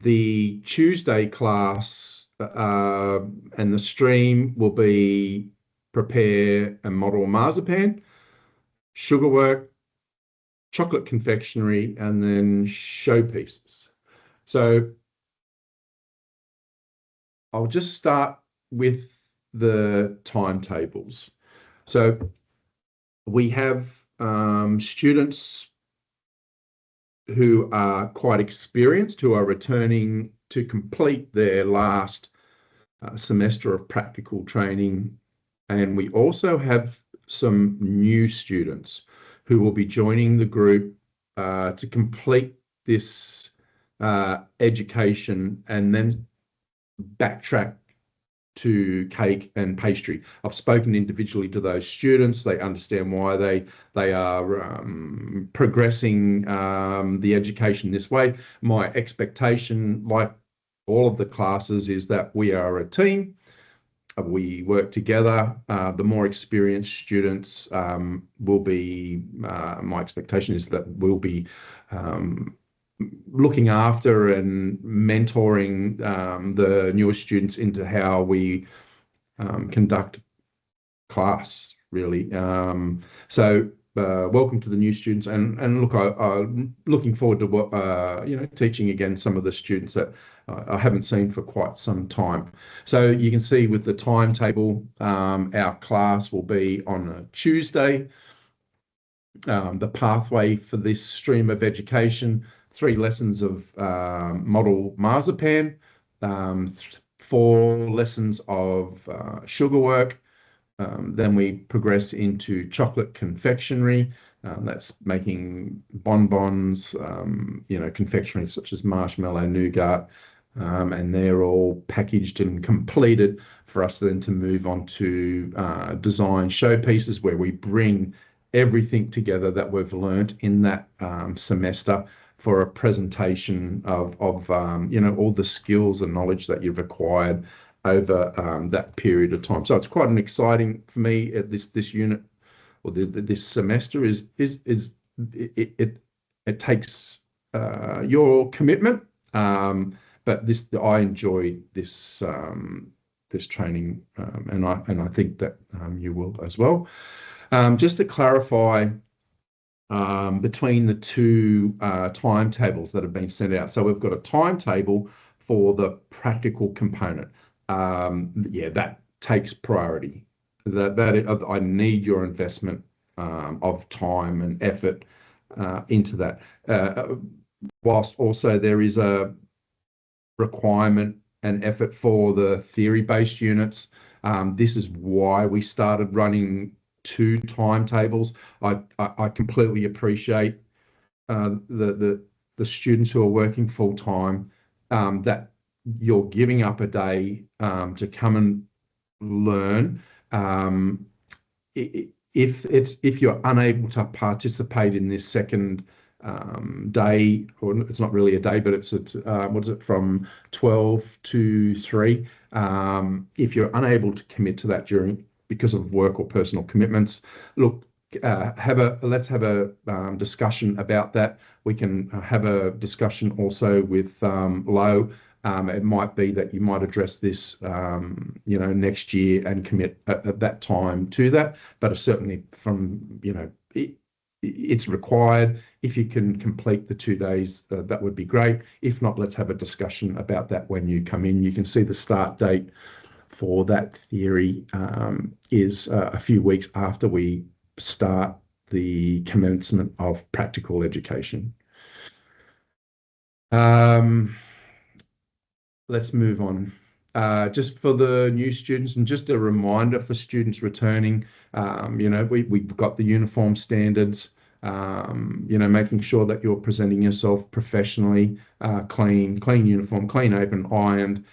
The Tuesday class and the stream will be prepare and model marzipan, sugar work, chocolate confectionery, and then showpieces. So I'll just start with the timetables. So we have students who are quite experienced, who are returning to complete their last semester of practical training. And we also have some new students who will be joining the group to complete this education and then backtrack to cake and pastry. I've spoken individually to those students. They understand why they are progressing the education this way. My expectation, like all of the classes, is that we are a team. We work together. The more experienced students will be, my expectation is that we'll be looking after and mentoring the newer students into how we conduct class, really. So welcome to the new students, and look, I'm looking forward to what teaching again some of the students that I haven't seen for quite some time. So you can see with the timetable, our class will be on a Tuesday. The pathway for this stream of education: 3 lessons of model marzipan, 4 lessons of sugar work. Then we progress into chocolate confectionery. That's making bonbons, confectionery such as marshmallow, nougat, and they're all packaged and completed for us then to move on to design showpieces, where we bring everything together that we've learnt in that semester for a presentation of all the skills and knowledge that you've acquired over that period of time. So it's quite an exciting for me at this unit, or this semester it takes your commitment, but I enjoy this training, and I think that you will as well. Just to clarify, between the 2 timetables that have been sent out. So we've got a timetable for the practical component. That takes priority. I need your investment of time and effort into that. Whilst also there is a requirement and effort for the theory-based units. This is why we started running 2 timetables. I completely appreciate the students who are working full time, that you're giving up a day to come and learn. If you're unable to participate in this second day, or it's not really a day, but it's what is it, from 12 to 3. If you're unable to commit to that because of work or personal commitments, look, let's have a discussion about that. We can have a discussion also with Lo. It might be that you might address this, next year and commit at that time to that. But certainly it's required. If you can complete the 2 days, that would be great. If not, let's have a discussion about that when you come in. You can see the start date for that theory is a few weeks after we start the commencement of practical education. Let's move on. Just for the new students, and just a reminder for students returning, we've got the uniform standards, making sure that you're presenting yourself professionally, clean uniform, clean apron, ironed,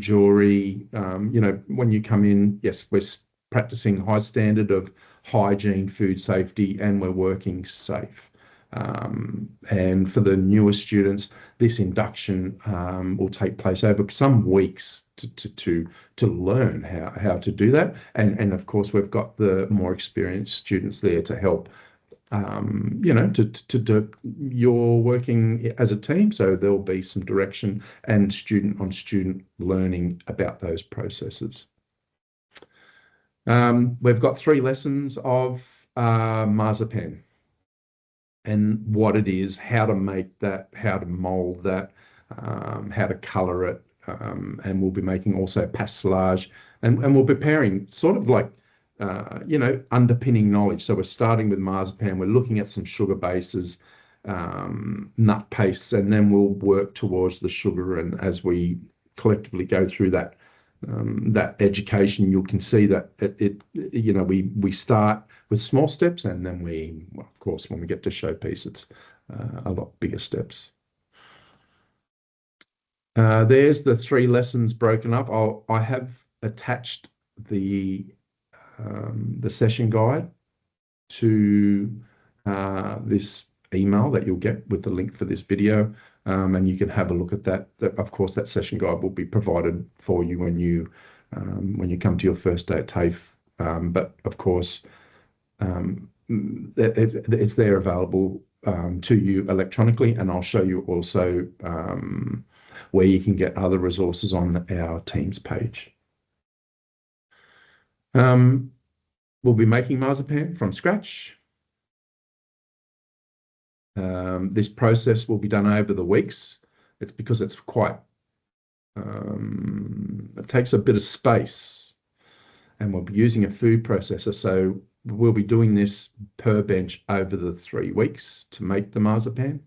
jewelry. When you come in, yes, we're practicing high standard of hygiene, food safety, and we're working safe. And for the newer students, this induction will take place over some weeks to learn how to do that. And of course, we've got the more experienced students there to help you know, to do, you're working as a team, so there'll be some direction and student on student learning about those processes. We've got 3 lessons of marzipan and what it is, how to make that, how to mold that, how to color it, and we'll be making also pastelage, and we'll be pairing sort of like you know, underpinning knowledge. So we're starting with marzipan, we're looking at some sugar bases, nut pastes, and then we'll work towards the sugar. And as we collectively go through that that education, you can see that you know, we start with small steps, and then we, well, of course, when we get to showpiece, it's a lot bigger steps. There's the 3 lessons broken up. I have attached the session guide to this email that you'll get with the link for this video, and you can have a look at that. Of course, that session guide will be provided for you when you come to your first day at TAFE. But of course, it's there available to you electronically, and I'll show you also where you can get other resources on our Teams page. We'll be making marzipan from scratch. This process will be done over the weeks. It's because it's quite, it takes a bit of space, and we'll be using a food processor. So we'll be doing this per bench over the 3 weeks to make the marzipan.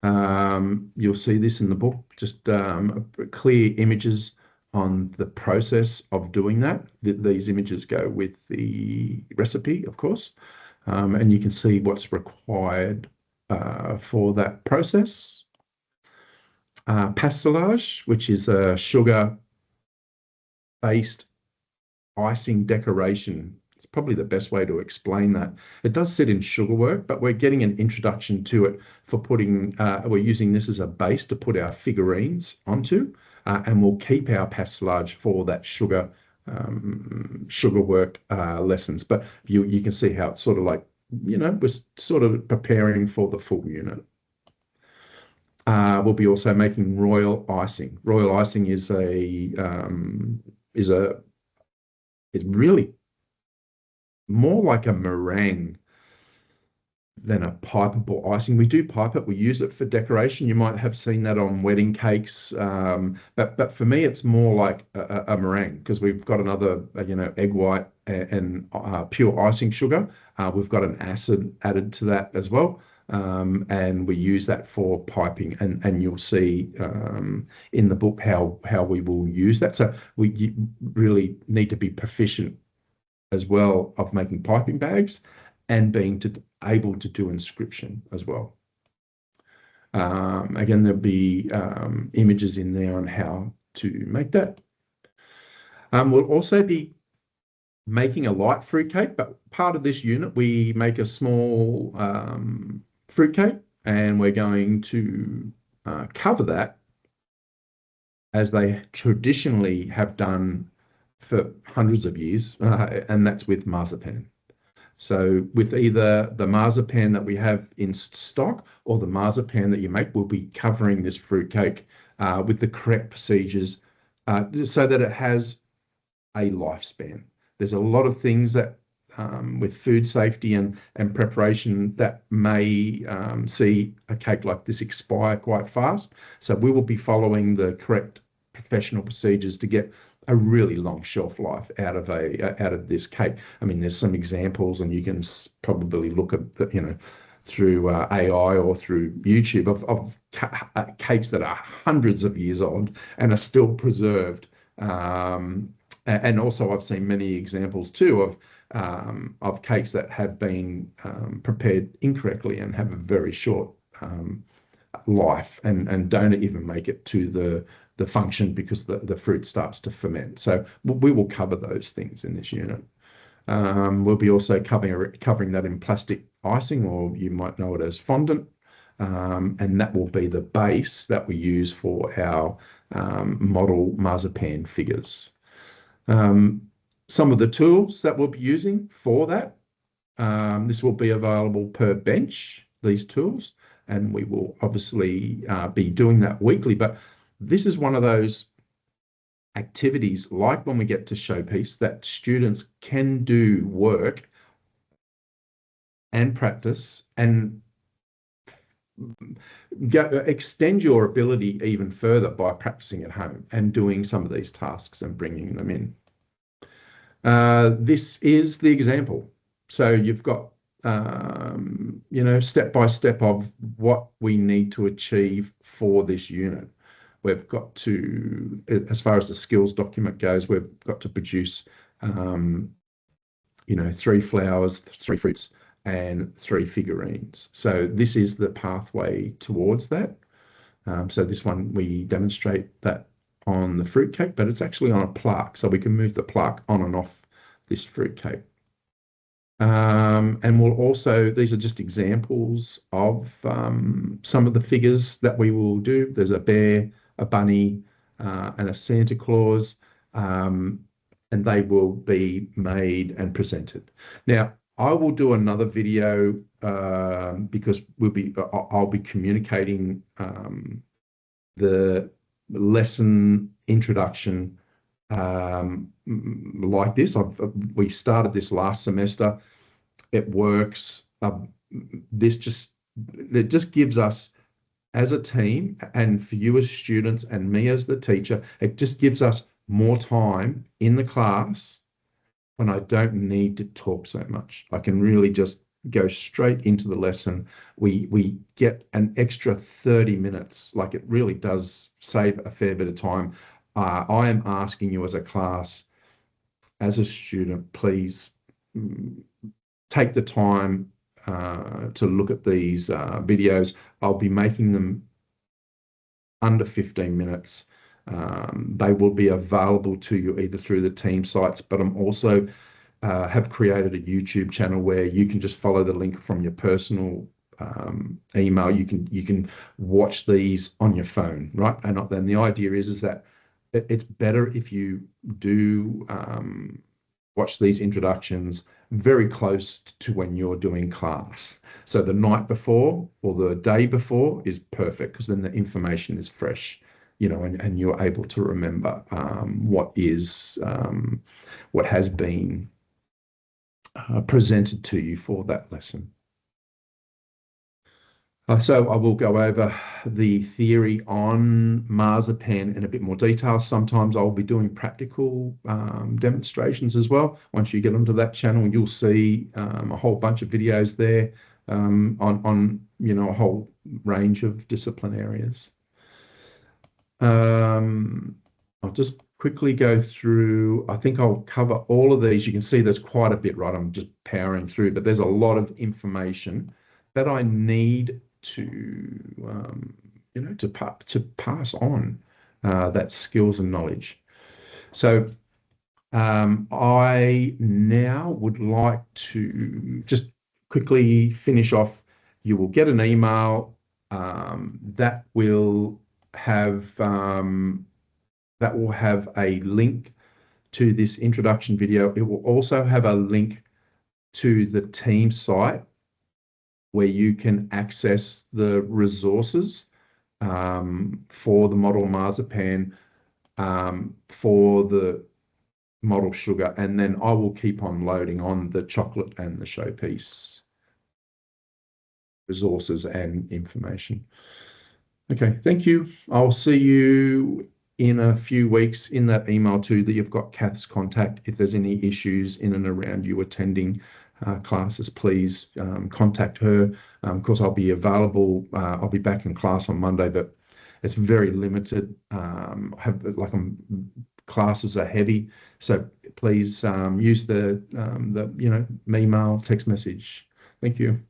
You'll see this in the book, just clear images on the process of doing that. These images go with the recipe, of course, and you can see what's required for that process. Pastelage, which is a sugar-based icing decoration. It's probably the best way to explain that. It does sit in sugar work, but we're getting an introduction to it for putting, we're using this as a base to put our figurines onto. And we'll keep our pastelage for that sugar work lessons. But you can see how it's sort of like, you know, we're sort of preparing for the full unit. We'll be also making royal icing. Royal icing is it's really more like a meringue than a pipeable icing. We do pipe it, we use it for decoration. You might have seen that on wedding cakes, but for me it's more like a meringue, because we've got another you know, egg white and pure icing sugar. We've got an acid added to that as well, and we use that for piping, and you'll see in the book how we will use that. So you really need to be proficient as well of making piping bags and being able to do inscription as well. Again, there'll be images in there on how to make that. We'll also be making a light fruit cake, but part of this unit, we make a small fruit cake, and we're going to cover that as they traditionally have done for hundreds of years, and that's with marzipan. So with either the marzipan that we have in stock or the marzipan that you make, we'll be covering this fruit cake with the correct procedures so that it has a lifespan. There's a lot of things that with food safety and preparation that may see a cake like this expire quite fast. So we will be following the correct professional procedures to get a really long shelf life out of this cake. I mean, there's some examples, and you can probably look at the, you know, through AI or through YouTube of cakes that are hundreds of years old and are still preserved. And also, I've seen many examples too of cakes that have been prepared incorrectly and have a very short life and don't even make it to the function because the fruit starts to ferment. So we will cover those things in this unit. We'll be also covering that in plastic icing, or you might know it as fondant, and that will be the base that we use for our model marzipan figures. Some of the tools that we'll be using for that This will be available per bench, these tools, and we will obviously be doing that weekly. But this is one of those activities, like when we get to showpiece, that students can do work and practice and extend your ability even further by practicing at home and doing some of these tasks and bringing them in. This is the example. So you've got, step by step of what we need to achieve for this unit. We've got to, as far as the skills document goes, we've got to produce, 3 flowers, 3 fruits, and 3 figurines. So this is the pathway towards that. So this one, we demonstrate that on the fruitcake, but it's actually on a plaque. So we can move the plaque on and off this fruitcake. And we'll also, these are just examples of some of the figures that we will do. There's a bear, a bunny, and a Santa Claus, and they will be made and presented. Now, I will do another video because I'll be communicating the lesson introduction like this. We started this last semester. It works. It just gives us, as a team, and for you as students and me as the teacher, it just gives us more time in the class when I don't need to talk so much. I can really just go straight into the lesson. We get an extra 30 minutes. Like, it really does save a fair bit of time. I am asking you as a class, as a student, please take the time to look at these videos. I'll be making them under 15 minutes. They will be available to you either through the team sites, but I'm also have created a YouTube channel where you can just follow the link from your personal email. You can watch these on your phone, right? And then the idea is that it's better if you do watch these introductions very close to when you're doing class. So the night before or the day before is perfect, because then the information is fresh, and you're able to remember what has been presented to you for that lesson. So I will go over the theory on marzipan in a bit more detail. Sometimes I'll be doing practical demonstrations as well. Once you get onto that channel, you'll see a whole bunch of videos there on a whole range of discipline areas. I'll just quickly go through. I think I'll cover all of these. You can see there's quite a bit, right? I'm just powering through, but there's a lot of information that I need to pass on that skills and knowledge. So I now would like to just quickly finish off. You will get an email that will have a link to this introduction video. It will also have a link to the team site where you can access the resources for the model marzipan, for the model sugar, and then I will keep on loading on the chocolate and the showpiece resources and information. Okay, thank you. I'll see you in a few weeks. In that email too, that you've got Kath's contact. If there's any issues in and around you attending classes, please contact her. Of course, I'll be available. I'll be back in class on Monday, but it's very limited. Classes are heavy, so please use the email, text message. Thank you.